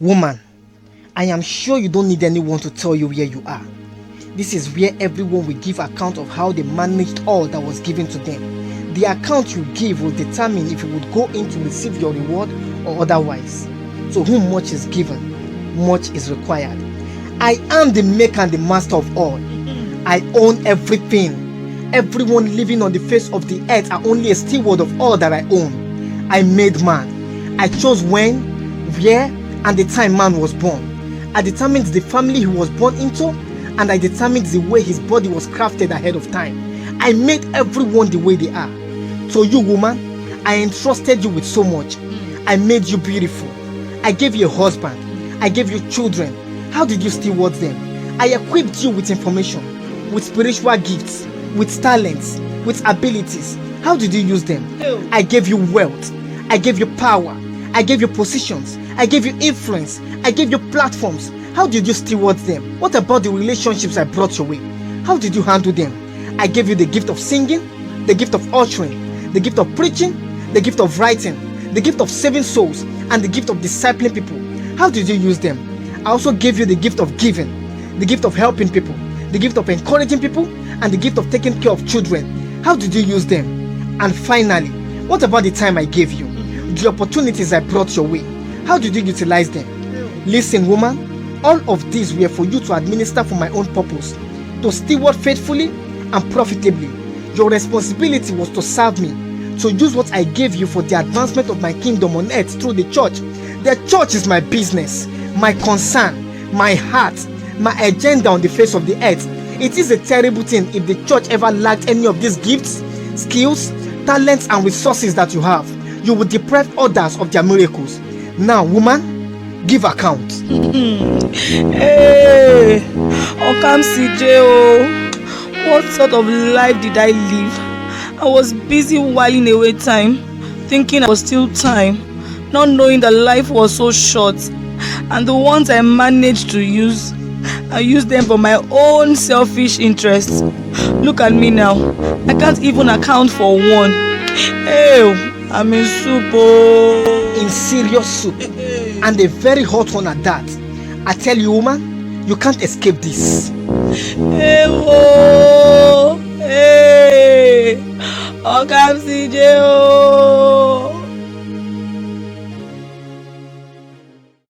Woman, I am sure you don't need anyone to tell you where you are. This is where everyone will give account of how they managed all that was given to them. The account you give will determine if you would go in to receive your reward or otherwise. To whom much is given, much is required. I am the maker and the master of all. I own everything. Everyone living on the face of the earth are only a steward of all that I own. I made man. I chose when, where, and the time man was born. I determined the family he was born into, and I determined the way his body was crafted ahead of time. I made everyone the way they are. So you, woman, I entrusted you with so much. I made you beautiful. I gave you a husband. I gave you children. How did you steward them? I equipped you with information, with spiritual gifts, with talents, with abilities. How did you use them? I gave you wealth. I gave you power. I gave you positions. I gave you influence. I gave you platforms. How did you steward them? What about the relationships I brought your way? How did you handle them? I gave you the gift of singing, the gift of ushering, the gift of preaching, the gift of writing, the gift of saving souls, and the gift of discipling people. How did you use them? I also gave you the gift of giving, the gift of helping people, the gift of encouraging people, and the gift of taking care of children. How did you use them? And finally, what about the time I gave you? The opportunities I brought your way. How did you utilize them? Listen, woman, all of these were for you to administer for my own purpose, to steward faithfully and profitably. Your responsibility was to serve me, to use what I gave you for the advancement of my kingdom on earth through the church. The church is my business, my concern, my heart, my agenda on the face of the earth. It is a terrible thing if the church ever lacked any of these gifts, skills, talents, and resources that you have. You will deprive others of their miracles. Now, woman, give account. Hey, Okam CJ, what sort of life did I live? I was busy whiling away time, thinking I was still time, not knowing that life was so short, and the ones I managed to use, I used them for my own selfish interests. Look at me now, I can't even account for one. Hey, I'm in soup, oh. In serious soup, and a very hot one at that. I tell you, woman, you can't escape this. Hey, oh, hey, Okam CJ, oh.